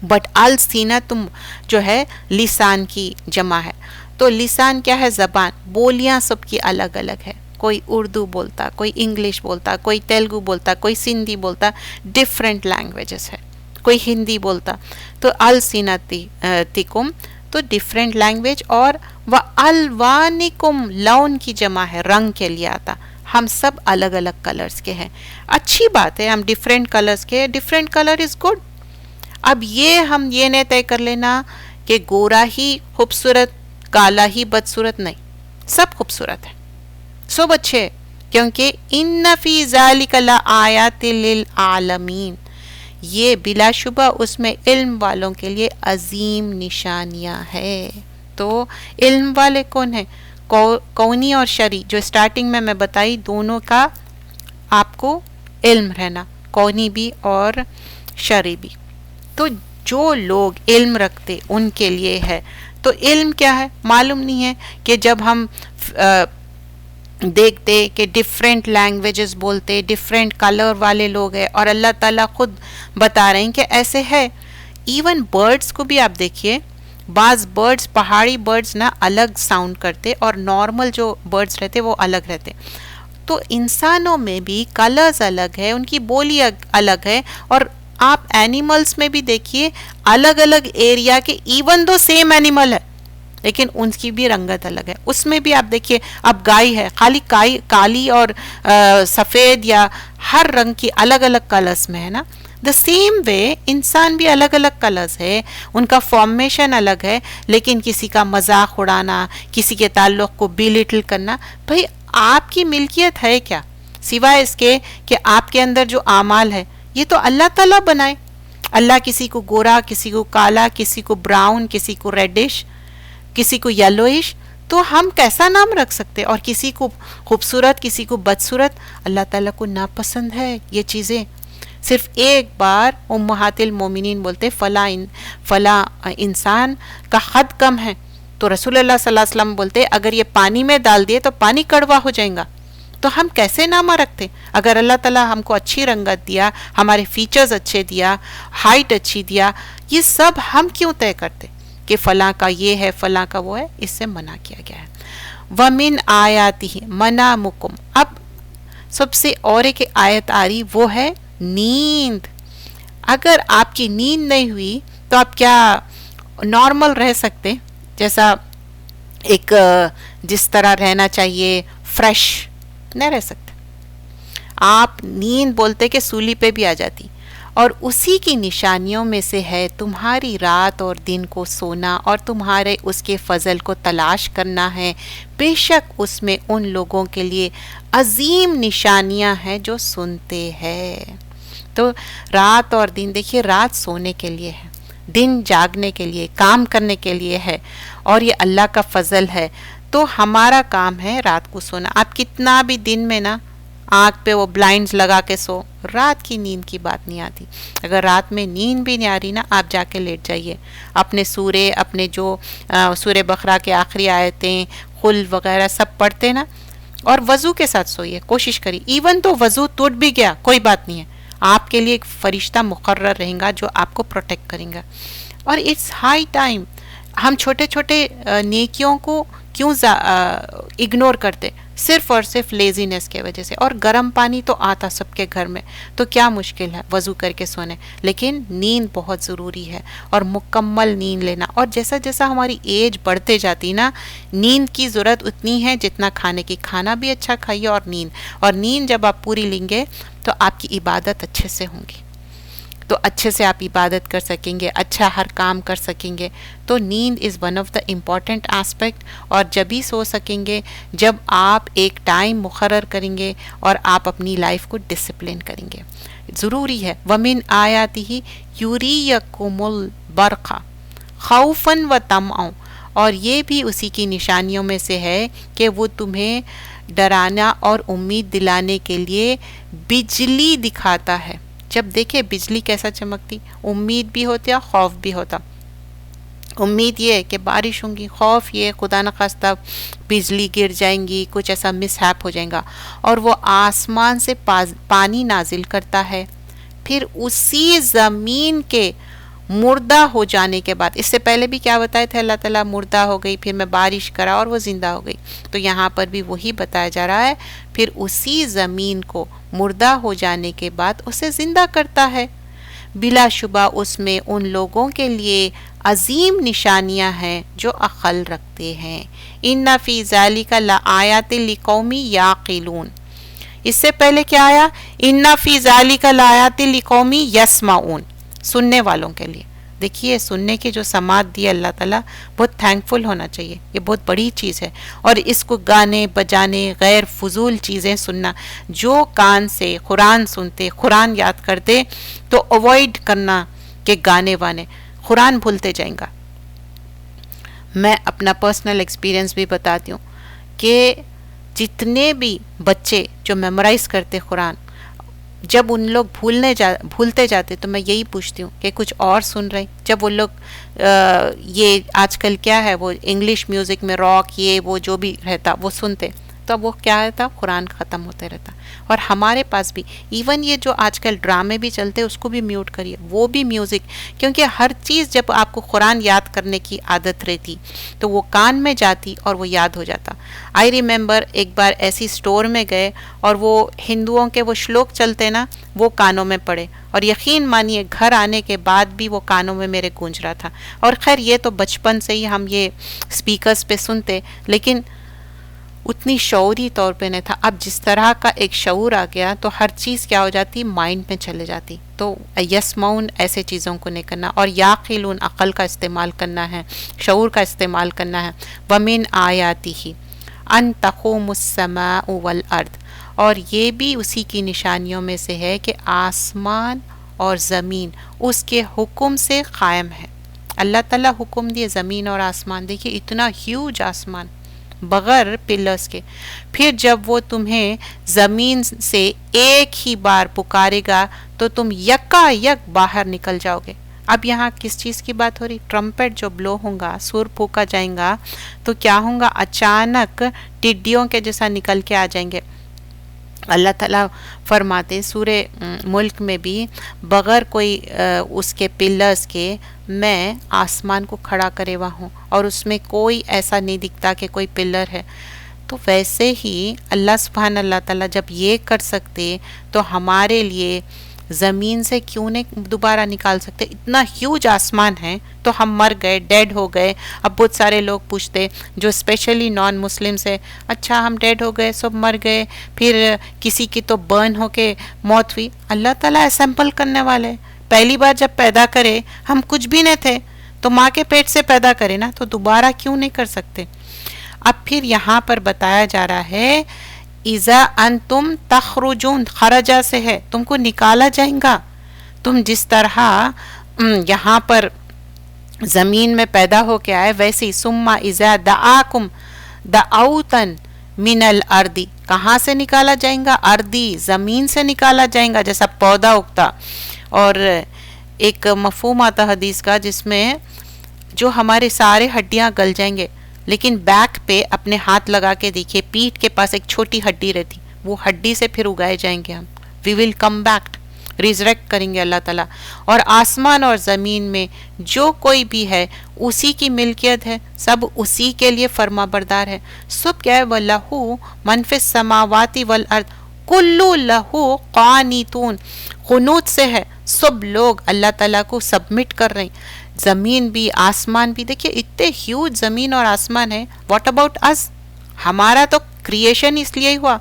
But السنتم جو ہے لسان کی جمع ہے. تو لسان کیا ہے؟ زبان. بولیاں سب کی الگ الگ ہے. کوئی اردو بولتا، کوئی انگلش بولتا، کوئی تیلگو بولتا، کوئی سندھی بولتا، ڈفرینٹ لینگویجز ہے. کوئی ہندی بولتا. تو السنتکم تو ڈفرینٹ لینگویج. اور وَأَلْوَانِكُمْ لون کی جمع ہے، رنگ کے لیے آتا. ہم سب الگ الگ کلرز کے ہیں. اچھی بات ہے، ہم ڈفرینٹ کلرز کے. Different colour is good. اب ہم یہ نہیں طے کر لینا کہ گورا ہی خوبصورت، کالا ہی بدصورت. نہیں، سب خوبصورت ہے، سب اچھے. کیونکہ ان فی ذالک لآیات للعالمین، یہ بلا شبہ اس میں علم والوں کے لیے عظیم نشانیاں ہے. تو علم والے کون ہیں؟ کونی اور شرعی، جو سٹارٹنگ میں بتائی، دونوں کا آپ کو علم رہنا، کونی بھی اور شرعی بھی. تو جو لوگ علم رکھتے ان کے لیے ہے. تو علم کیا ہے؟ معلوم نہیں ہے کہ جب ہم دیکھتے کہ ڈفرینٹ لینگویجز بولتے، ڈفرینٹ کلر والے لوگ ہیں، اور اللہ تعالیٰ خود بتا رہے ہیں کہ ایسے ہے. ایون برڈز کو بھی آپ دیکھیے، بعض برڈز، پہاڑی برڈز نا الگ ساؤنڈ کرتے، اور نارمل جو برڈز رہتے وہ الگ رہتے. تو انسانوں میں بھی کلرز الگ ہے، ان کی بولی الگ ہے. اور آپ اینیملز میں بھی دیکھیے، الگ الگ ایریا کے، ایون دو سیم اینیمل ہے لیکن ان کی بھی رنگت الگ ہے. اس میں بھی آپ دیکھیے، اب گائے ہے، خالی کالی اور سفید یا ہر رنگ کی الگ الگ کلرز میں ہے نا. دا سیم وے انسان بھی الگ الگ کلرز ہے، ان کا فارمیشن الگ ہے. لیکن کسی کا مذاق اڑانا، کسی کے تعلق کو بیلٹل کرنا، بھئی آپ کی ملکیت ہے کیا سوائے اس کے کہ آپ کے اندر جو اعمال ہے یہ تو اللہ تعالیٰ بنائے. اللہ کسی کو گورا، کسی کو کالا، کسی کو براؤن، کسی کو ریڈش، کسی کو یلوئش. تو ہم کیسا نام رکھ سکتے؟ اور کسی کو خوبصورت، کسی کو بدصورت. اللہ تعالیٰ کو ناپسند ہے یہ چیزیں. صرف ایک بار امہات المومنین بولتے فلاں انسان کا خد کم ہے، تو رسول اللہ صلی اللہ علیہ وسلم بولتے اگر یہ پانی میں ڈال دیے تو پانی کڑوا ہو جائے گا. تو ہم کیسے نامہ رکھتے؟ اگر اللہ تعالیٰ ہم کو اچھی رنگت دیا، ہمارے فیچرز اچھے دیا، ہائٹ اچھی دیا، یہ سب ہم کیوں طے کرتے کہ فلاں کا یہ ہے فلاں کا وہ ہے؟ اس سے منع کیا گیا ہے. وَمِنْ آیَاتِهِ مَنَامُكُمْ. اب سب سے اور ایک آیت آ رہی، وہ ہے نیند. اگر آپ کی نیند نہیں ہوئی تو آپ کیا نارمل رہ سکتے؟ جیسا ایک جس طرح رہنا چاہیے فریش نہیں رہ سکتے. آپ نیند بولتے کہ سولی پہ بھی آ جاتی. اور اسی کی نشانیوں میں سے ہے تمہاری رات اور دن کو سونا اور تمہارے اس کے فضل کو تلاش کرنا ہے. بے شک اس میں ان لوگوں کے لیے عظیم نشانیاں ہیں جو سنتے ہیں. تو رات اور دن، دیکھیے رات سونے کے لیے ہے، دن جاگنے کے لیے، کام کرنے کے لیے ہے، اور یہ اللہ کا فضل ہے. تو ہمارا کام ہے رات کو سونا. آپ کتنا بھی دن میں نا آنکھ پہ وہ بلائنڈز لگا کے سو، رات کی نیند کی بات نہیں آتی. اگر رات میں نیند بھی نہیں آ رہی نا، آپ جا کے لیٹ جائیے، اپنے سورے، اپنے جو سورہ بقرہ کے آخری آیتیں، قل وغیرہ سب پڑھتے نا، اور وضو کے ساتھ سوئیے. کوشش کریے، ایون تو وضو ٹوٹ بھی گیا کوئی بات نہیں ہے، آپ کے لیے ایک فرشتہ مقرر رہیں گا جو آپ کو پروٹیکٹ کریں گا. اور اٹس ہائی ٹائم. ہم چھوٹے چھوٹے نیکیوں کو کیوں اگنور کرتے؟ صرف اور صرف لیزینس کی وجہ سے. اور گرم پانی تو آتا سب کے گھر میں، تو کیا مشکل ہے وضو کر کے سونے؟ لیکن نیند بہت ضروری ہے، اور مکمل نیند لینا. اور جیسا جیسا ہماری ایج بڑھتے جاتی نا، نیند کی ضرورت اتنی ہے جتنا کھانے کی. کھانا بھی اچھا کھائیے اور نیند جب آپ پوری لیں گے تو آپ کی عبادت اچھے سے ہوں گی، تو اچھے سے آپ عبادت کر سکیں گے، اچھا ہر کام کر سکیں گے. تو نیند is one of the important aspect. اور جب ہی سو سکیں گے جب آپ ایک ٹائم مقرر کریں گے اور آپ اپنی لائف کو ڈسپلن کریں گے. ضروری ہے. وَمِنْ آیَاتِهِ یُرِیَکُمُ الْبَرْقَ خَوْفًا وَطَمْعًا. اور یہ بھی اسی کی نشانیوں میں سے ہے کہ وہ تمہیں ڈرانا اور امید دلانے کے لیے بجلی دکھاتا ہے. جب دیکھے بجلی کیسا چمکتی، امید بھی ہوتی ہے، خوف بھی ہوتا. امید یہ ہے کہ بارش ہوں گی، خوف یہ خدا نخواستہ بجلی گر جائیں گی، کچھ ایسا مس ہیپ ہو جائے گا. اور وہ آسمان سے پانی نازل کرتا ہے، پھر اسی زمین کے مردہ ہو جانے کے بعد. اس سے پہلے بھی کیا بتائے تھے اللہ تعالیٰ؟ مردہ ہو گئی، پھر میں بارش کرا اور وہ زندہ ہو گئی. تو یہاں پر بھی وہی بتایا جا رہا ہے، پھر اسی زمین کو مردہ ہو جانے کے بعد اسے زندہ کرتا ہے. بلا شبہ اس میں ان لوگوں کے لیے عظیم نشانیاں ہیں جو عقل رکھتے ہیں. ان فی ذالک لآیات لقوم یعقلون. اس سے پہلے کیا آیا؟ ان فی ذالک لآیات لقوم یسمعون، سننے والوں کے لیے. دیکھیے سننے کی جو سماعت دی اللہ تعالیٰ، بہت تھینکفل ہونا چاہیے. یہ بہت بڑی چیز ہے. اور اس کو گانے بجانے، غیر فضول چیزیں سننا، جو کان سے قرآن سنتے، قرآن یاد کرتے، تو اوائڈ کرنا کہ گانے وانے. قرآن بھولتے جائیں گا. میں اپنا پرسنل ایکسپیرینس بھی بتاتی ہوں کہ جتنے بھی بچے جو میمورائز کرتے قرآن، جب ان لوگ بھولتے جاتے تو میں یہی پوچھتی ہوں کہ کچھ اور سن رہے. جب وہ لوگ یہ آج کل کیا ہے، وہ انگلش میوزک میں راک یہ وہ جو بھی رہتا وہ سنتے، تو وہ کیا رہتا؟ قرآن ختم ہوتے رہتا. اور ہمارے پاس بھی ایون یہ جو آج کل ڈرامے بھی چلتے اس کو بھی میوٹ کریے، وہ بھی میوزک. کیونکہ ہر چیز جب آپ کو قرآن یاد کرنے کی عادت رہتی تو وہ کان میں جاتی اور وہ یاد ہو جاتا. آئی ریممبر ایک بار ایسی سٹور میں گئے اور وہ ہندوؤں کے وہ شلوک چلتے نا، وہ کانوں میں پڑے، اور یقین مانیے گھر آنے کے بعد بھی وہ کانوں میں میرے گونج رہا تھا. اور خیر یہ تو بچپن سے ہی ہم یہ سپیکرز پہ سنتے، لیکن اتنی شعوری طور پہ نہیں تھا. اب جس طرح کا ایک شعور آ گیا تو ہر چیز کیا ہو جاتی؟ مائنڈ میں چلے جاتی. تو یسمعون ایسے چیزوں کو نہیں کرنا، اور یعقلون عقل کا استعمال کرنا ہے، شعور کا استعمال کرنا ہے. وَمِنْ آیَاتِهِ أَن تَقُومُ السَّمَاءُ وَالْأَرْضُ. اور یہ بھی اسی کی نشانیوں میں سے ہے کہ آسمان اور زمین اس کے حکم سے قائم ہے. اللہ تعالیٰ حکم دیے زمین اور آسمان. دیکھیے اتنا ہیوج آسمان بغیر پلرز کے. پھر جب وہ تمہیں زمین سے ایک ہی بار پکارے گا تو تم یکا یک باہر نکل جاؤ گے. اب یہاں کس چیز کی بات ہو رہی؟ ٹرمپٹ جو بلو ہوں گا، سور پھونکا جائیں گا، تو کیا ہوں گا؟ اچانک ٹڈیوں کے جیسا نکل کے آ جائیں گے. اللہ تعالیٰ فرماتے سورہ ملک میں بھی بغیر کوئی اس کے پلرز کے میں آسمان کو کھڑا کرے ہوا ہوں اور اس میں کوئی ایسا نہیں دکھتا کہ کوئی پلر ہے. تو ویسے ہی اللہ سبحان اللہ تعالیٰ جب یہ کر سکتے تو ہمارے لیے زمین سے کیوں نہیں دوبارہ نکال سکتے؟ اتنا ہیوج آسمان ہے. تو ہم مر گئے، ڈیڈ ہو گئے. اب بہت سارے لوگ پوچھتے جو اسپیشلی نان مسلم سے، اچھا ہم ڈیڈ ہو گئے، سب مر گئے، پھر کسی کی تو برن ہو کے موت ہوئی. اللہ تعالیٰ اسمبل کرنے والے، پہلی بار جب پیدا کرے ہم کچھ بھی نہیں تھے تو ماں کے پیٹ سے پیدا کرے نا، تو دوبارہ کیوں نہیں کر سکتے؟ اب پھر یہاں پر بتایا جا رہا ہے اذا انتم تخرجون، خرجہ سے ہے تم کو نکالا جائیں گا. تم جس طرح یہاں پر زمین میں پیدا ہو کے آئے ویسے ہی ثم اذا دعاکم دعوتن من الارض، کہاں سے نکالا جائیں گا؟ اردی، زمین سے نکالا جائیں گا جیسا پودا اگتا. اور ایک مفہوم آتا حدیث کا جس میں جو ہمارے سارے ہڈیاں گل جائیں گے لیکن بیک پہ اپنے ہاتھ لگا کے دیکھیے پیٹھ کے پاس ایک چھوٹی ہڈی رہتی، وہ ہڈی سے پھر اگائے جائیں گے ہم. وی ول کم بیک، ریزریکٹ کریں گے اللہ تعالیٰ. اور آسمان اور زمین میں جو کوئی بھی ہے اسی کی ملکیت ہے، سب اسی کے لیے فرما بردار ہے. سب کیا ہے؟ وَلَهُ مَنْ فِي السَّمَاوَاتِ وَالْأَرْضِ کُلُّ لَهُ قَانِتُونَ، قنوت سے ہے، سب لوگ اللہ تعالیٰ کو سبمٹ کر رہے ہیں. زمین بھی آسمان بھی، دیکھیے اتنے ہیوج زمین اور آسمان ہے. واٹ اباؤٹ اس؟ ہمارا تو کریشن اس لیے ہی ہوا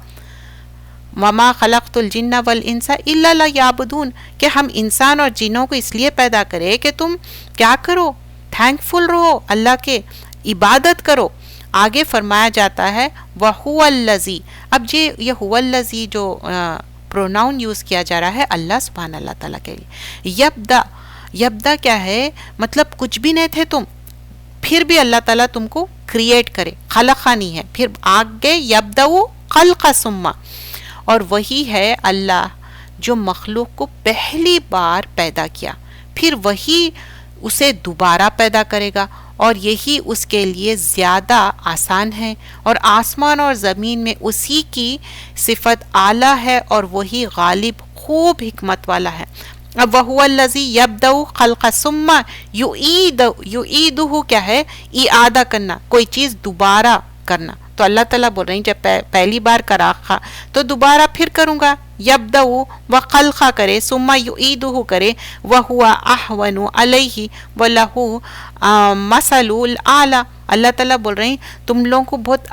وما خلقت الجن والانس الا لیعبدون، کہ ہم انسان اور جنوں کو اس لیے پیدا کرے کہ تم کیا کرو؟ تھینکفل رہو، اللہ کے عبادت کرو. آگے فرمایا جاتا ہے وَهُوَ الَّذِي، اب یہ هُوَ الَّذِي جو پروناؤن یوز کیا جا رہا ہے اللہ سبحانہ اللہ تعالیٰ کے لیے. یبدا کیا ہے؟ مطلب کچھ بھی نہیں تھے تم، پھر بھی اللہ تعالیٰ تم کو کریٹ کرے، خلقہ نہیں ہے. پھر آگے یبدأ خلق ثم، اور وہی ہے اللہ جو مخلوق کو پہلی بار پیدا کیا پھر وہی اسے دوبارہ پیدا کرے گا، اور یہی اس کے لیے زیادہ آسان ہے. اور آسمان اور زمین میں اسی کی صفت اعلیٰ ہے اور وہی غالب خوب حکمت والا ہے. اب وَهُوَ الَّذِي يَبْدَأُ خَلْقَ ثُمَّ يُعِيدُهُ کیا ہے؟ اعادہ کرنا، کوئی چیز دوبارہ کرنا. تو اللہ تعالیٰ بول رہے ہیں جب پہلی بار کرا تو دوبارہ پھر کروں گا. یبدأ وخلق کرے ثم یعیدہ کرے وہو اہون علیہ وَلَهُ مثل الاعلیٰ. اللہ تعالیٰ بول رہے ہیں تم لوگوں کو بہت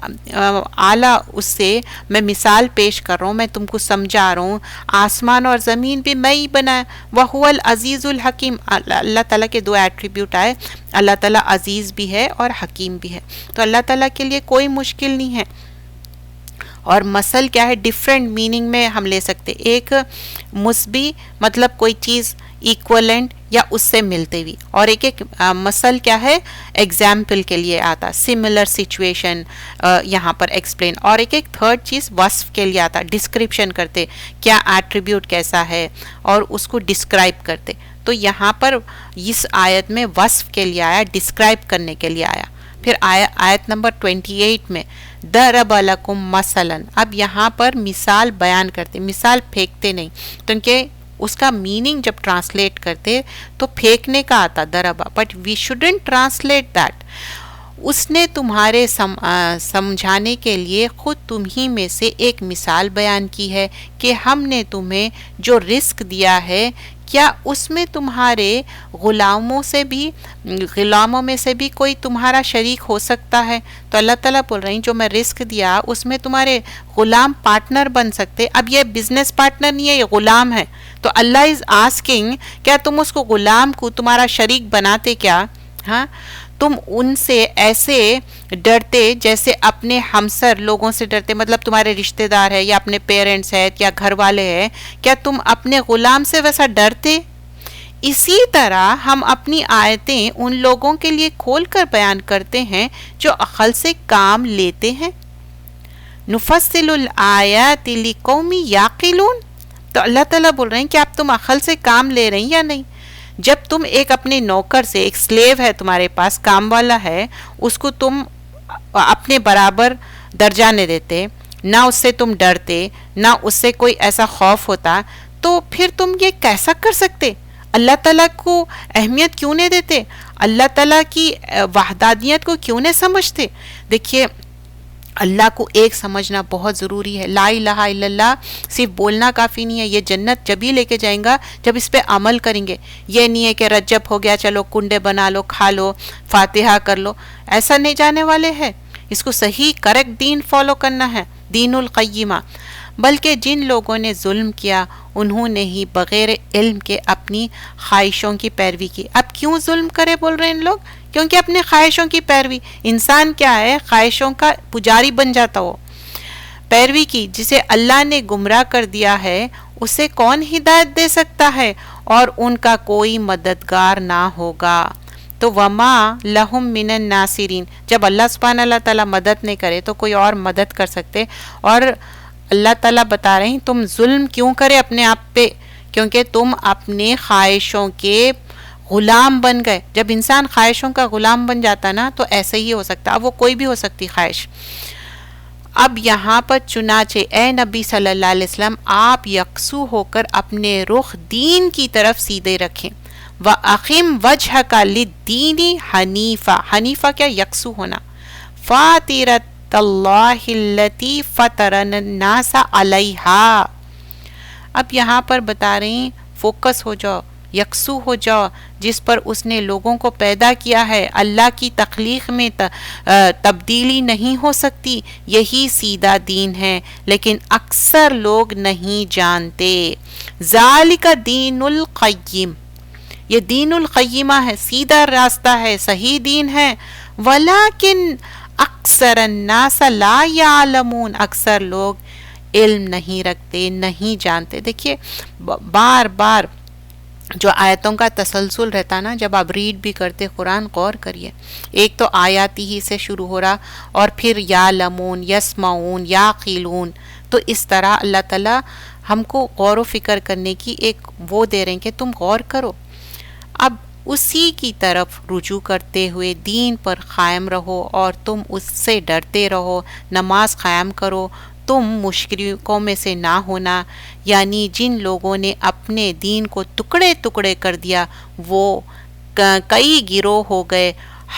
اعلیٰ اس سے میں مثال پیش کر رہا ہوں، میں تم کو سمجھا رہا ہوں. آسمان اور زمین بھی میں ہی بنایا. وَهُوَ الْعَزِيزُ الْحَكِيمُ، اللہ تعالیٰ کے دو ایٹریبیوٹ آئے، اللہ تعالیٰ عزیز بھی ہے اور حکیم بھی ہے. تو اللہ تعالیٰ کے لیے کوئی مشکل نہیں ہے. اور مثل کیا ہے؟ ڈیفرنٹ میننگ میں ہم لے سکتے. ایک مسبی مطلب کوئی چیز ایکولنٹ یا اس سے ملتے ہوئی، اور ایک مثل کیا ہے؟ ایگزامپل کے لیے آتا، سملر سچویشن یہاں پر ایکسپلین. اور ایک تھرڈ چیز وصف کے لیے آتا، ڈسکرپشن کرتے کیا ایٹریبیوٹ کیسا ہے اور اس کو ڈسکرائب کرتے. تو یہاں پر اس آیت میں وصف کے لیے آیا، ڈسکرائب کرنے کے لیے آیا. پھر آیت نمبر 28 میں ضرب لکم مثلا، اب یہاں پر مثال بیان کرتے، مثال پھینکتے نہیں. تو ان کے اس کا میننگ جب ٹرانسلیٹ کرتے تو پھینکنے کا آتا ضربا، but we shouldn't translate that. اس نے تمہارے سمجھانے کے لیے خود تمہیں میں سے ایک مثال بیان کی ہے کہ ہم نے تمہیں جو رزق دیا ہے کیا اس میں تمہارے غلاموں میں سے بھی کوئی تمہارا شریک ہو سکتا ہے؟ تو اللہ تعالیٰ بول رہے ہیں جو میں رزق دیا اس میں تمہارے غلام پارٹنر بن سکتے. اب یہ بزنس پارٹنر نہیں ہے، یہ غلام ہے. تو اللہ از آسکنگ کیا تم اس کو غلام کو تمہارا شریک بناتے کیا؟ ہاں، تم ان سے ایسے ڈرتے جیسے اپنے ہمسر لوگوں سے ڈرتے، مطلب تمہارے رشتہ دار ہے یا اپنے پیرنٹس ہے یا گھر والے ہیں، کیا تم اپنے غلام سے ویسا ڈرتے؟ اسی طرح ہم اپنی آیتیں ان لوگوں کے لیے کھول کر بیان کرتے ہیں جو عقل سے کام لیتے ہیں. نفصل الآیات لقوم یعقلون. تو اللہ تعالیٰ بول رہے ہیں کہ اب تم عقل سے کام لے رہے ہیں یا نہیں؟ جب تم ایک اپنے نوکر سے، ایک سلیو ہے تمہارے پاس، کام والا ہے، اس کو تم اپنے برابر درجہ نہیں دیتے، نہ اس سے تم ڈرتے، نہ اس سے کوئی ایسا خوف ہوتا، تو پھر تم یہ کیسا کر سکتے؟ اللہ تعالیٰ کو اہمیت کیوں نہیں دیتے؟ اللہ تعالیٰ کی وحدانیت کو کیوں نہیں سمجھتے؟ دیکھیے، اللہ کو ایک سمجھنا بہت ضروری ہے. لا الہ الا اللہ صرف بولنا کافی نہیں ہے. یہ جنت جبھی لے کے جائیں گا جب اس پہ عمل کریں گے. یہ نہیں ہے کہ رجب ہو گیا چلو کنڈے بنا لو، کھا لو، فاتحہ کر لو، ایسا نہیں جانے والے ہیں. اس کو صحیح کریکٹ دین فالو کرنا ہے، دین القیمہ. بلکہ جن لوگوں نے ظلم کیا انہوں نے ہی بغیر علم کے اپنی خواہشوں کی پیروی کی. اب کیوں ظلم کرے بول رہے ہیں ان لوگ؟ کیونکہ اپنے خواہشوں کی پیروی. انسان کیا ہے؟ خواہشوں کا پجاری بن جاتا ہو. پیروی کی. جسے اللہ نے گمراہ کر دیا ہے اسے کون ہدایت دے سکتا ہے؟ اور ان کا کوئی مددگار نہ ہوگا. تو وما لہم من الناصرین. جب اللہ سبحانہ اللہ تعالیٰ مدد نہیں کرے تو کوئی اور مدد کر سکتے. اور اللہ تعالیٰ بتا رہے ہیں تم ظلم کیوں کرے اپنے آپ پہ؟ کیونکہ تم اپنے خواہشوں کے غلام بن گئے. جب انسان خواہشوں کا غلام بن جاتا نا تو ایسے ہی ہو سکتا. اب وہ کوئی بھی ہو سکتی خواہش. اب یہاں پر چنانچہ اے نبی صلی اللہ علیہ وسلم آپ یکسو ہو کر اپنے رخ دین کی طرف سیدھے رکھیں. وَأَقِمْ وَجْهَكَ لِلدِّينِ حنیفہ. حنیفہ کیا؟ یکسو ہونا. فَاطِرَةَ اللَّهِ الَّتِي فَطَرَ النَّاسَ عَلَيْهَا. اب یہاں پر بتا رہے ہیں فوکس ہو جاؤ، یکسو ہو جاؤ جس پر اس نے لوگوں کو پیدا کیا ہے. اللہ کی تخلیق میں تبدیلی نہیں ہو سکتی. یہی سیدھا دین ہے لیکن اکثر لوگ نہیں جانتے. ذالک دین القیم. یہ دین القیمہ ہے، سیدھا راستہ ہے، صحیح دین ہے. ولیکن اکثر الناس لا یعلمون. اکثر لوگ علم نہیں رکھتے، نہیں جانتے. دیکھیے بار بار جو آیتوں کا تسلسل رہتا نا، جب آپ ریڈ بھی کرتے قرآن غور کریے. ایک تو آیاتی ہی سے شروع ہو رہا اور پھر یعلمون، یسمعون، یعقلون. تو اس طرح اللہ تعالیٰ ہم کو غور و فکر کرنے کی ایک وہ دے رہے ہیں کہ تم غور کرو. اب اسی کی طرف رجوع کرتے ہوئے دین پر قائم رہو اور تم اس سے ڈرتے رہو. نماز قائم کرو. تم مشرکوں میں سے نہ ہونا. یعنی جن لوگوں نے اپنے دین کو ٹکڑے ٹکڑے کر دیا وہ کئی گروہ ہو گئے.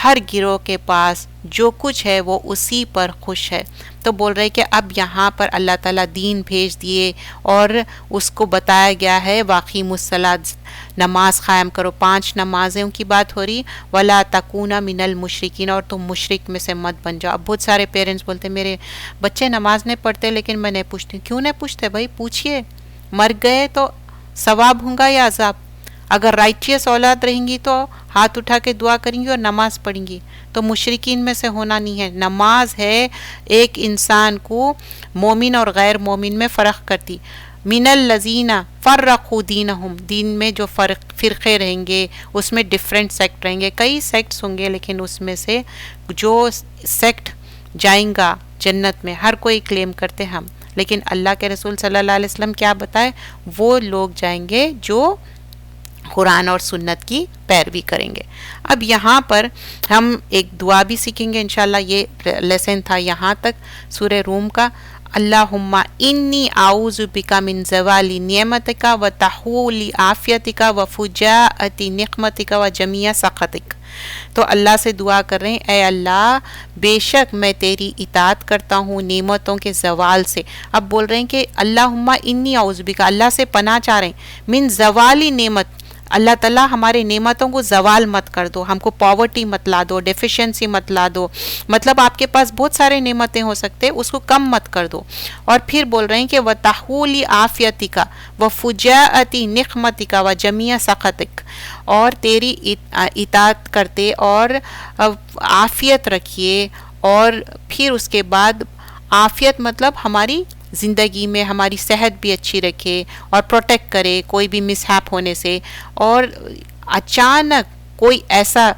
ہر گروہ کے پاس جو کچھ ہے وہ اسی پر خوش ہے. تو بول رہے کہ اب یہاں پر اللہ تعالیٰ دین بھیج دیے اور اس کو بتایا گیا ہے واقعی الصلاۃ، نماز قائم کرو. 5 نمازوں کی بات ہو رہی. ولا تکونا من المشرکین. اور تم مشرک میں سے مت بن جاؤ. اب بہت سارے پیرنٹس بولتے میرے بچے نماز نہیں پڑھتے لیکن میں نہیں پوچھتی. کیوں نہیں پوچھتے بھائی؟ پوچھئے. مر گئے تو ثواب ہوں گا یا عذاب؟ اگر رائچیس اولاد رہیں گی تو ہاتھ اٹھا کے دعا کریں گی اور نماز پڑھیں گی. تو مشرکین میں سے ہونا نہیں ہے. نماز ہے ایک انسان کو مومن اور غیر مومن میں فرق کرتی. من الذین فرقوا دینہم. دین میں جو فرقے رہیں گے اس میں ڈیفرنٹ سیکٹ رہیں گے. کئی سیکٹس ہوں گے لیکن اس میں سے جو سیکٹ جائیں گا جنت میں ہر کوئی کلیم کرتے ہم، لیکن اللہ کے رسول صلی اللہ علیہ وسلم کیا بتائے؟ وہ لوگ جائیں گے جو قرآن اور سنت کی پیروی کریں گے. اب یہاں پر ہم ایک دعا بھی سیکھیں گے انشاءاللہ. یہ لیسن تھا یہاں تک سورہ روم کا. اللہم انی اعوذ بک من زوال نعمتک و تحول عافیتک و فجاءت نقمتک و جمیع سخطک. تو اللہ سے دعا کر رہے ہیں اے اللہ بے شک میں تیری اطاعت کرتا ہوں نعمتوں کے زوال سے. اب بول رہے ہیں کہ اللہم انی اعوذ بک، اللہ سے پناہ چاہ رہے ہیں من زوالی نعمت. اللہ تعالیٰ ہمارے نعمتوں کو زوال مت کر دو، ہم کو پاورٹی مت لا دو، ڈیفیشنسی مت لا دو. مطلب آپ کے پاس بہت سارے نعمتیں ہو سکتے اس کو کم مت کر دو. اور پھر بول رہے ہیں کہ وَتَحُولِ عَافِيَتِكَ وَفُجَاءَتِ نِقْمَتِكَ وَجَمِيعَ سَخَطِكَ. اور تیری اطاعت کرتے اور عافیت رکھیے. اور پھر اس کے بعد عافیت مطلب ہماری زندگی میں ہماری صحت بھی اچھی رکھے اور پروٹیکٹ کرے کوئی بھی مسہیپ ہونے سے، اور اچانک کوئی ایسا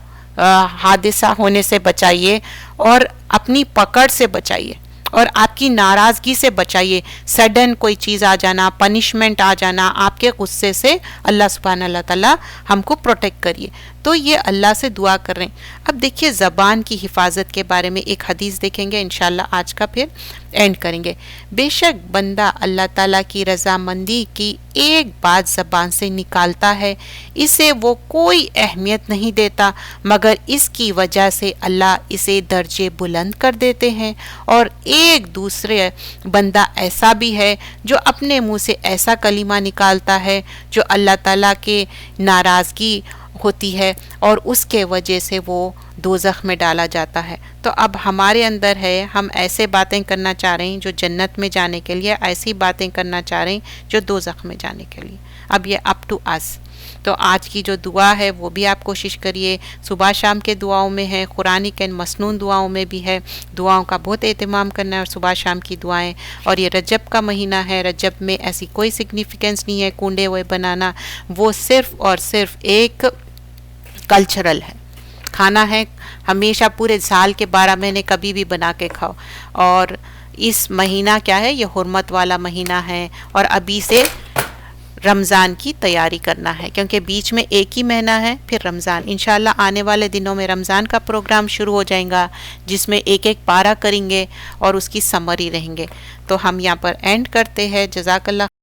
حادثہ ہونے سے بچائیے اور اپنی پکڑ سے بچائیے. اور آپ کی ناراضگی سے بچائیے. سڈن کوئی چیز آ جانا، پنشمنٹ آ جانا، آپ کے غصے سے اللہ سبحانہ اللہ تعالیٰ ہم کو پروٹیکٹ کریے. تو یہ اللہ سے دعا کر رہے ہیں. اب دیکھیے زبان کی حفاظت کے بارے میں ایک حدیث دیکھیں گے انشاءاللہ، آج کا پھر اینڈ کریں گے. بے شک بندہ اللہ تعالیٰ کی رضامندی کی ایک بات زبان سے نکالتا ہے، اسے وہ کوئی اہمیت نہیں دیتا مگر اس کی وجہ سے اللہ اسے درجے بلند کر دیتے ہیں. اور ایک دوسرے بندہ ایسا بھی ہے جو اپنے منہ سے ایسا کلمہ نکالتا ہے جو اللہ تعالیٰ کے ناراضگی ہوتی ہے اور اس کے وجہ سے وہ دوزخ میں ڈالا جاتا ہے. تو اب ہمارے اندر ہے، ہم ایسے باتیں کرنا چاہ رہے ہیں جو جنت میں جانے کے لیے، ایسی باتیں کرنا چاہ رہے ہیں جو دوزخ میں جانے کے لیے. اب یہ اپ ٹو اس. تو آج کی جو دعا ہے وہ بھی آپ کوشش کریے، صبح شام کے دعاؤں میں ہے، قرآن کے مسنون دعاؤں میں بھی ہے. دعاؤں کا بہت اہتمام کرنا ہے اور صبح شام کی دعائیں. اور یہ رجب کا مہینہ ہے، رجب میں ایسی کوئی سگنیفیکنس نہیں ہے کنڈے ہوئے بنانا، وہ صرف اور صرف ایک کلچرل ہے. کھانا ہے ہمیشہ پورے سال کے 12 مہینے کبھی بھی بنا کے کھاؤ. اور اس مہینہ کیا ہے، یہ حرمت والا مہینہ ہے اور ابھی سے رمضان کی تیاری کرنا ہے، کیونکہ بیچ میں ایک ہی مہینہ ہے پھر رمضان. انشاءاللہ آنے والے دنوں میں رمضان کا پروگرام شروع ہو جائے گا جس میں ایک ایک پارہ کریں گے اور اس کی سمری رہیں گے. تو ہم یہاں پر اینڈ کرتے ہیں. جزاک اللہ.